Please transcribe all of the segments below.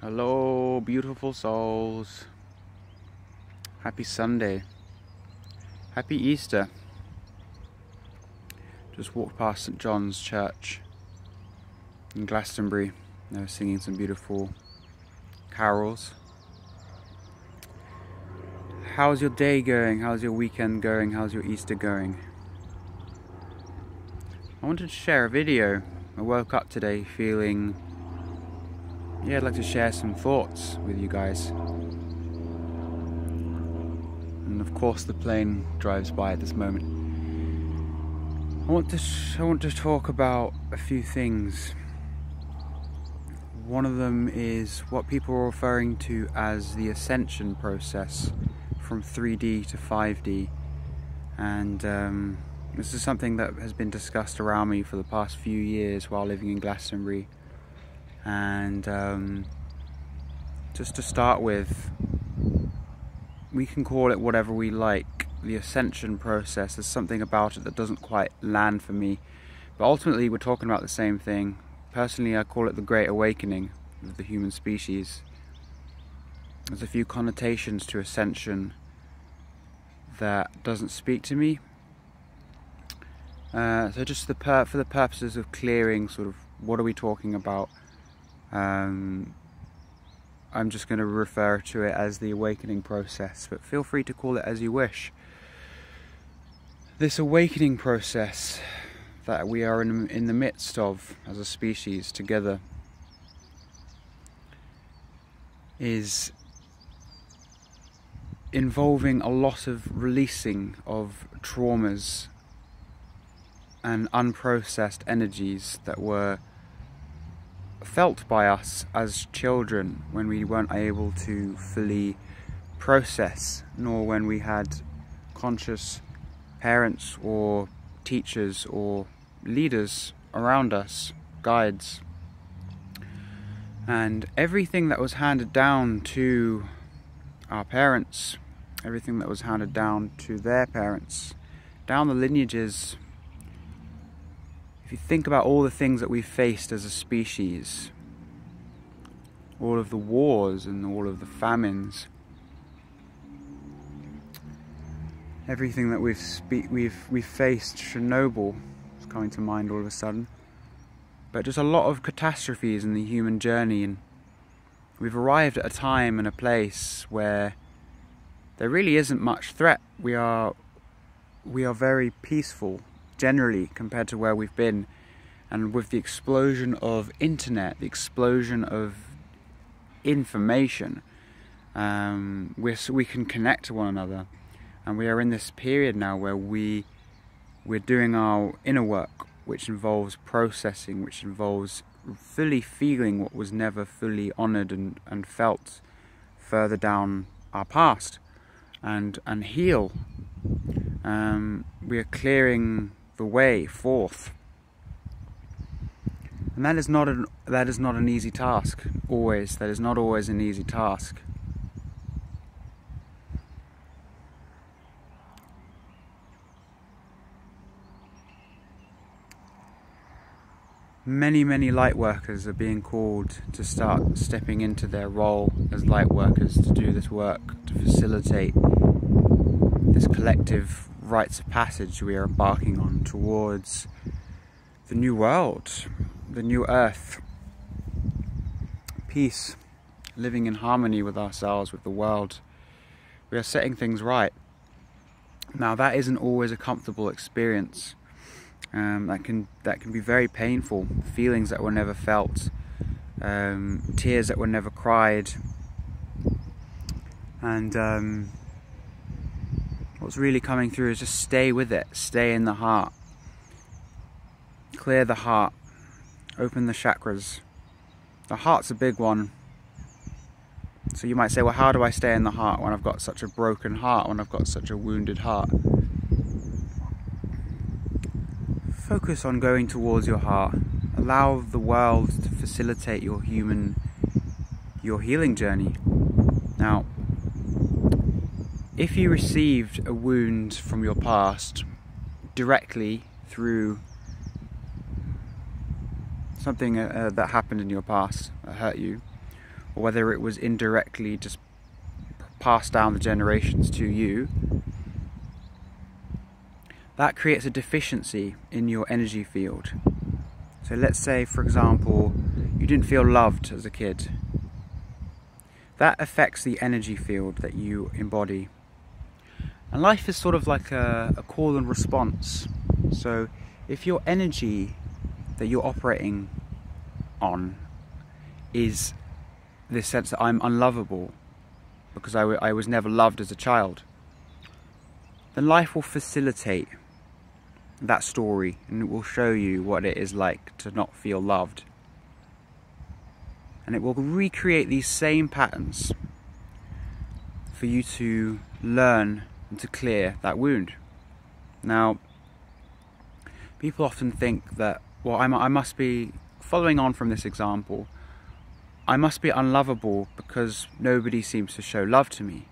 Hello, beautiful souls. Happy Sunday. Happy Easter. Just walked past St. John's Church in Glastonbury. They were singing some beautiful carols. How's your day going? How's your weekend going? How's your Easter going? I wanted to share a video. I woke up today feeling, I'd like to share some thoughts with you guys. And of course the plane drives by at this moment. I want to talk about a few things. One of them is what people are referring to as the ascension process from 3D to 5D. And this is something that has been discussed around me for the past few years while living in Glastonbury. And just to start with, we can call it whatever we like. The ascension process, there's something about it that doesn't quite land for me, but ultimately we're talking about the same thing. Personally, I call it the Great Awakening of the human species. There's a few connotations to ascension that doesn't speak to me. So just for the purposes of clearing sort of what are we talking about, I'm just going to refer to it as the awakening process, but feel free to call it as you wish. This awakening process that we are in the midst of as a species together is involving a lot of releasing of traumas and unprocessed energies that were felt by us as children when we weren't able to fully process, nor when we had conscious parents or teachers or leaders around us, guides. And everything that was handed down to our parents, everything that was handed down to their parents, down the lineages. If you think about all the things that we've faced as a species, all of the wars and all of the famines, everything that we've faced, Chernobyl is coming to mind all of a sudden, but just a lot of catastrophes in the human journey, and we've arrived at a time and a place where there really isn't much threat. We are very peaceful generally compared to where we've been, and with the explosion of internet, the explosion of information, we can connect to one another, and we are in this period now where we're doing our inner work, which involves processing, which involves fully feeling what was never fully honoured and felt further down our past, and heal. We are clearing the way forth, and that is not an easy task. That is not always an easy task. Many light workers are being called to start stepping into their role as light workers, to do this work, to facilitate this collective rites of passage we are embarking on towards the new world, the new earth, peace, living in harmony with ourselves, with the world. We are setting things right. Now that isn't always a comfortable experience. That can be very painful. Feelings that were never felt, tears that were never cried, and what's really coming through is just stay with it, stay in the heart, clear the heart, open the chakras. The heart's a big one. So you might say, well, how do I stay in the heart when I've got such a broken heart, when I've got such a wounded heart? Focus on going towards your heart. Allow the world to facilitate your healing journey. Now, if you received a wound from your past directly through something that happened in your past that hurt you, or whether it was indirectly just passed down the generations to you, that creates a deficiency in your energy field. So let's say, for example, you didn't feel loved as a kid. That affects the energy field that you embody. And life is sort of like a call and response. So if your energy that you're operating on is this sense that I'm unlovable because I was never loved as a child, then life will facilitate that story and it will show you what it is like to not feel loved. And it will recreate these same patterns for you to learn and to clear that wound. Now, people often think that, well, I must be, following on from this example, I must be unlovable because nobody seems to show love to me.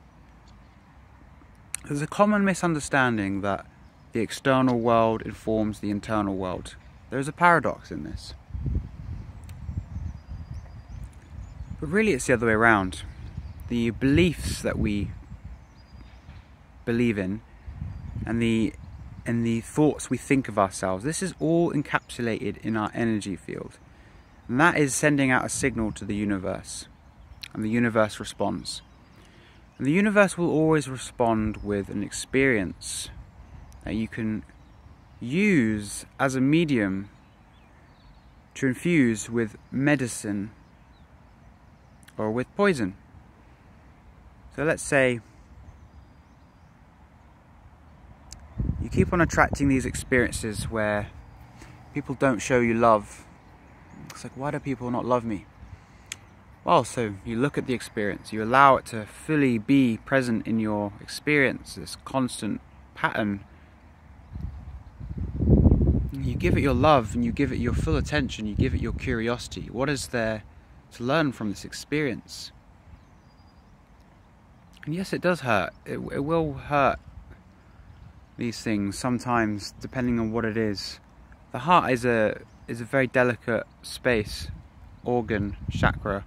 There's a common misunderstanding that the external world informs the internal world. There's a paradox in this. But really it's the other way around. The beliefs that we believe in and the thoughts we think of ourselves, this is all encapsulated in our energy field. And that is sending out a signal to the universe. And the universe responds. And the universe will always respond with an experience that you can use as a medium to infuse with medicine or with poison. So let's say you keep on attracting these experiences where people don't show you love. It's like, why do people not love me? Well, so you look at the experience, you allow it to fully be present in your experience, this constant pattern. You give it your love and you give it your full attention, you give it your curiosity. What is there to learn from this experience? And yes, it does hurt. It will hurt, these things, sometimes, depending on what it is. The heart is a very delicate space, organ, chakra.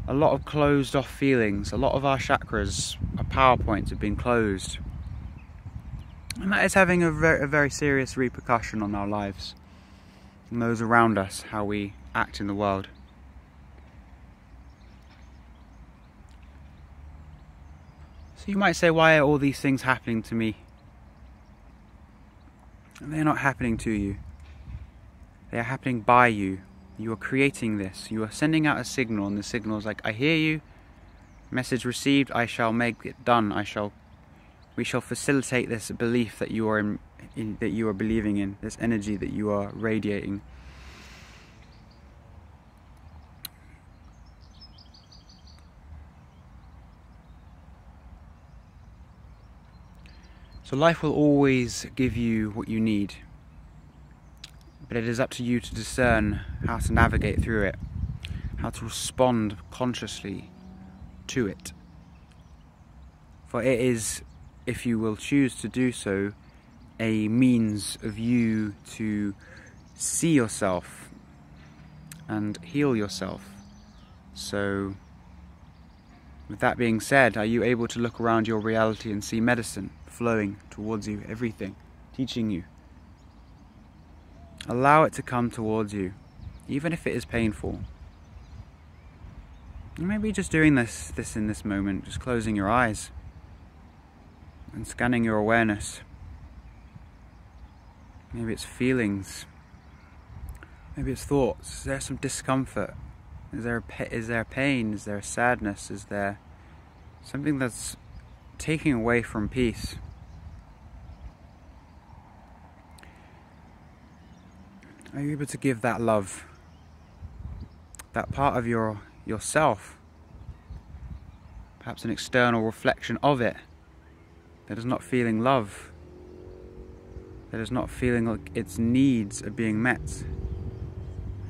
A lot of closed off feelings. A lot of our chakras, our power points, have been closed. And that is having a very serious repercussion on our lives and those around us, how we act in the world. So you might say, why are all these things happening to me? And they're not happening to you. They are happening by you. You are creating this. You are sending out a signal, and the signal is like, I hear you. Message received. I shall make it done. We shall facilitate this belief that you are that you are believing in, this energy that you are radiating. So life will always give you what you need, but it is up to you to discern how to navigate through it, how to respond consciously to it. For it is, if you will choose to do so, a means of you to see yourself and heal yourself. So, with that being said, are you able to look around your reality and see medicine flowing towards you, everything, teaching you? Allow it to come towards you, even if it is painful. And maybe just doing this in this moment, just closing your eyes and scanning your awareness. Maybe it's feelings. Maybe it's thoughts. Is there some discomfort? Is there pain? Is there sadness? Is there something that's taking away from peace? Are you able to give that love? That part of yourself? Perhaps an external reflection of it that is not feeling love, that is not feeling like its needs are being met.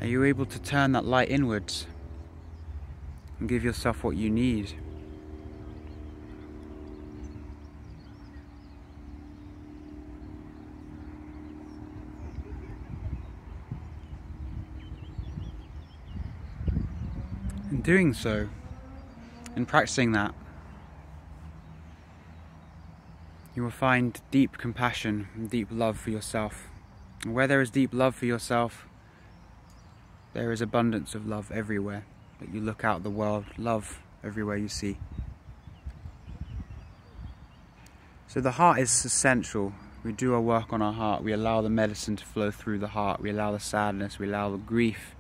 Are you able to turn that light inwards and give yourself what you need? In doing so, in practicing that, you will find deep compassion and deep love for yourself. And where there is deep love for yourself, there is abundance of love everywhere that you look out at the world, love everywhere you see. So the heart is essential. We do our work on our heart. We allow the medicine to flow through the heart. We allow the sadness, we allow the grief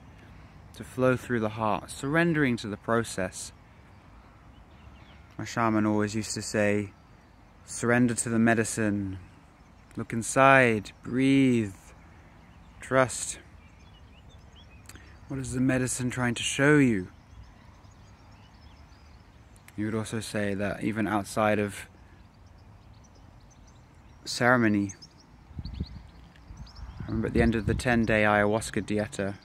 to flow through the heart, surrendering to the process. My shaman always used to say, surrender to the medicine, look inside, breathe, trust. What is the medicine trying to show you? You would also say that even outside of ceremony, I remember at the end of the 10-day ayahuasca dieta,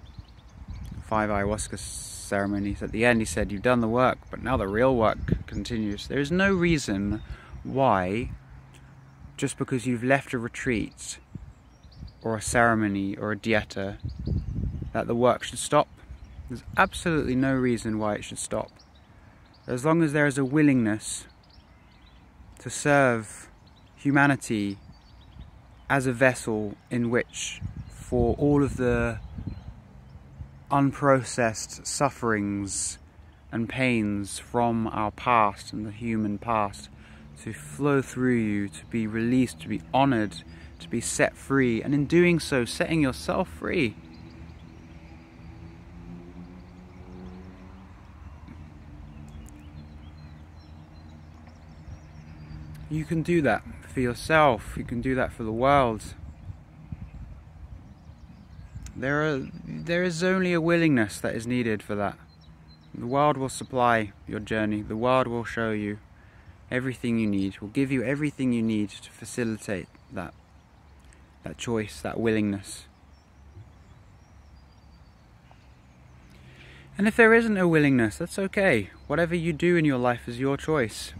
5 ayahuasca ceremonies, at the end he said, you've done the work, but now the real work continues. There is no reason why, just because you've left a retreat or a ceremony or a dieta, that the work should stop. There's absolutely no reason why it should stop. As long as there is a willingness to serve humanity as a vessel in which, for all of the unprocessed sufferings and pains from our past and the human past, to flow through you, to be released, to be honoured, to be set free, and in doing so, setting yourself free. You can do that for yourself, you can do that for the world. There is only a willingness that is needed for that. The world will supply your journey, the world will show you everything you need, will give you everything you need to facilitate that choice, that willingness. And if there isn't a willingness, that's okay. Whatever you do in your life is your choice.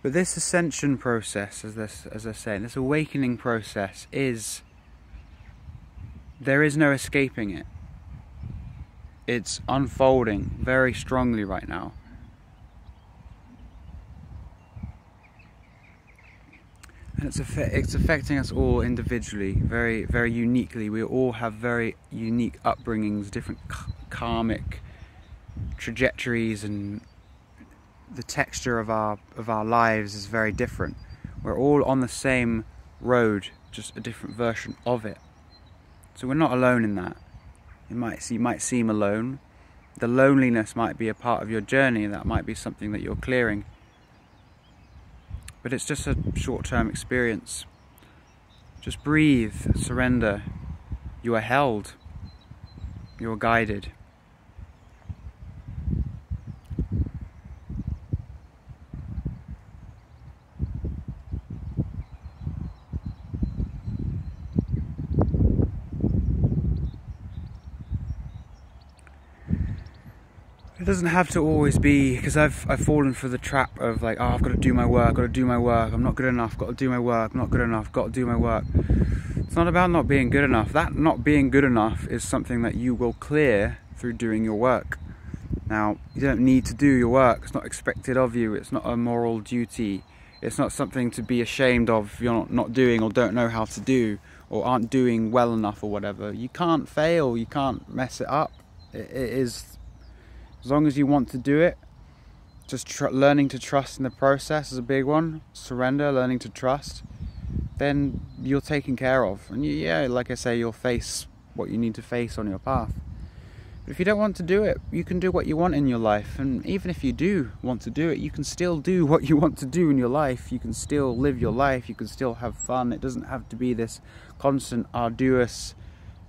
But this ascension process, as I say, this awakening process there is no escaping it. It's unfolding very strongly right now. And it's affecting us all individually, very, very uniquely. We all have very unique upbringings, different karmic trajectories, and the texture of our lives is very different. We're all on the same road, just a different version of it. So we're not alone in that. You might seem alone. The loneliness might be a part of your journey. That might be something that you're clearing. But it's just a short-term experience. Just breathe, surrender. You are held. You are guided. It doesn't have to always be, because I've fallen for the trap of like, oh, I've got to do my work, I'm not good enough, got to do my work, I'm not good enough, got to do my work. It's not about not being good enough. That not being good enough is something that you will clear through doing your work. Now, you don't need to do your work, it's not expected of you, it's not a moral duty, it's not something to be ashamed of you're not doing or don't know how to do or aren't doing well enough or whatever. You can't fail, you can't mess it up. It is, as long as you want to do it, just learning to trust in the process is a big one. Surrender, learning to trust, then you're taken care of. And yeah, like I say, you'll face what you need to face on your path. But if you don't want to do it, you can do what you want in your life. And even if you do want to do it, you can still do what you want to do in your life. You can still live your life, you can still have fun. It doesn't have to be this constant, arduous,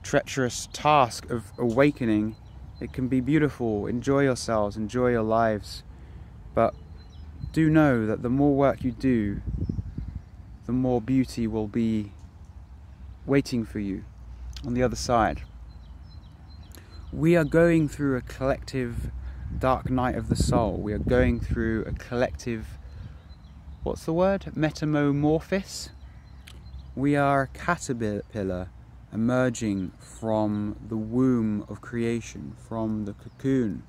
treacherous task of awakening. It can be beautiful. Enjoy yourselves, enjoy your lives. But do know that the more work you do, the more beauty will be waiting for you on the other side. We are going through a collective dark night of the soul. We are going through a collective, what's the word? Metamorphosis. We are a caterpillar emerging from the womb of creation, from the cocoon.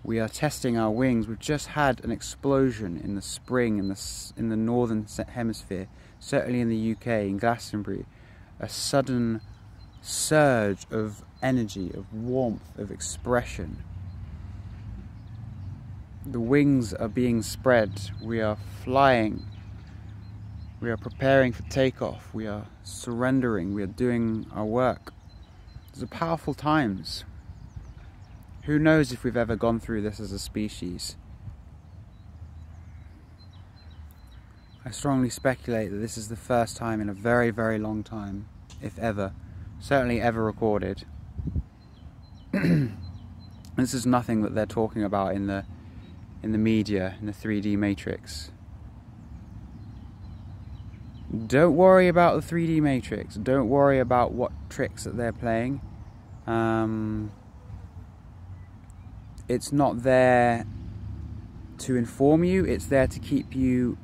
We are testing our wings. We've just had an explosion in the spring in the northern hemisphere, certainly in the UK, in Glastonbury. A sudden surge of energy, of warmth, of expression. The wings are being spread. We are flying. We are preparing for takeoff. We are surrendering. We are doing our work. These are powerful times. Who knows if we've ever gone through this as a species? I strongly speculate that this is the first time in a very, very long time, if ever, certainly ever recorded. This is nothing that they're talking about in the media, in the 3D matrix. Don't worry about the 3D matrix. Don't worry about what tricks that they're playing. It's not there to inform you, it's there to keep you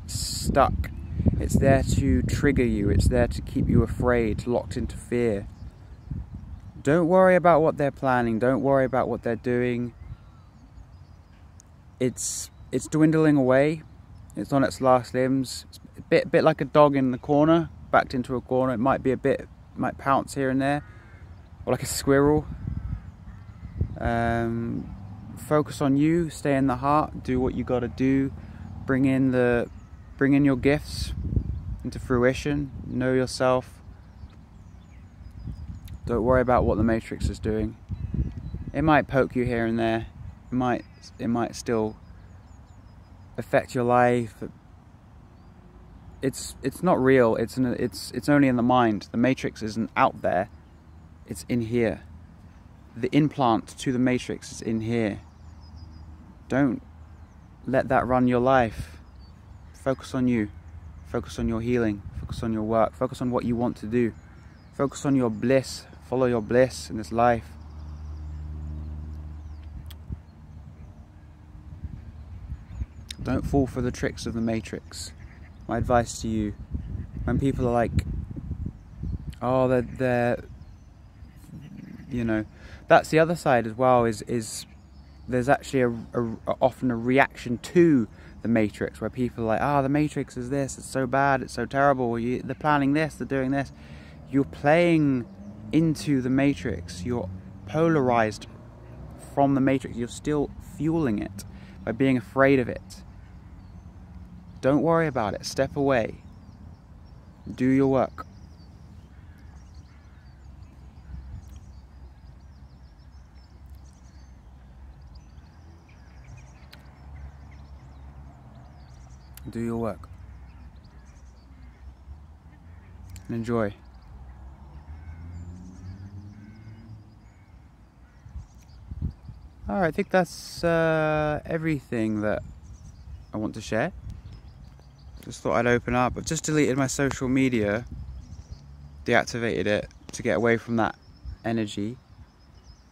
stuck. It's there to trigger you, it's there to keep you afraid, locked into fear. Don't worry about what they're planning, don't worry about what they're doing. It's dwindling away, it's on its last limbs. It's a bit like a dog in the corner, backed into a corner. It might be might pounce here and there, or like a squirrel. Focus on you, stay in the heart, do what you got to do, bring in your gifts into fruition, know yourself. Don't worry about what the Matrix is doing. It might poke you here and there. It might still affect your life. It's not real. It's only in the mind. The Matrix isn't out there. It's in here. The implant to the Matrix is in here. Don't let that run your life. Focus on you. Focus on your healing. Focus on your work. Focus on what you want to do. Focus on your bliss. Follow your bliss in this life. Don't fall for the tricks of the Matrix. My advice to you, when people are like, oh, they're you know, that's the other side as well, is there's actually often a reaction to the Matrix, where people are like, oh, the Matrix is this, it's so bad, it's so terrible, they're planning this, they're doing this. You're playing into the Matrix, you're polarized from the Matrix, you're still fueling it by being afraid of it. Don't worry about it, step away, do your work. Do your work and enjoy. Alright, I think that's everything that I want to share. Just thought I'd open up. I've just deleted my social media, deactivated it to get away from that energy.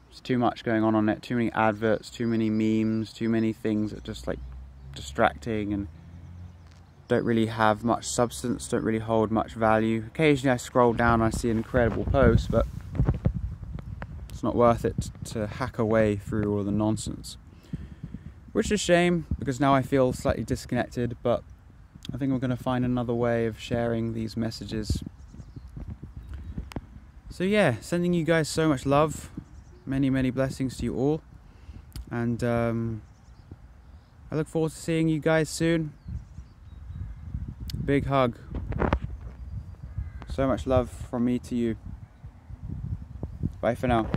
There's too much going on it, too many adverts, too many memes, too many things that are just like distracting and don't really have much substance, don't really hold much value. Occasionally I scroll down and I see an incredible post, but it's not worth it to hack away through all the nonsense. Which is a shame, because now I feel slightly disconnected, but I think we're going to find another way of sharing these messages. So yeah, sending you guys so much love, many, many blessings to you all, and I look forward to seeing you guys soon. Big hug. So much love from me to you. Bye for now.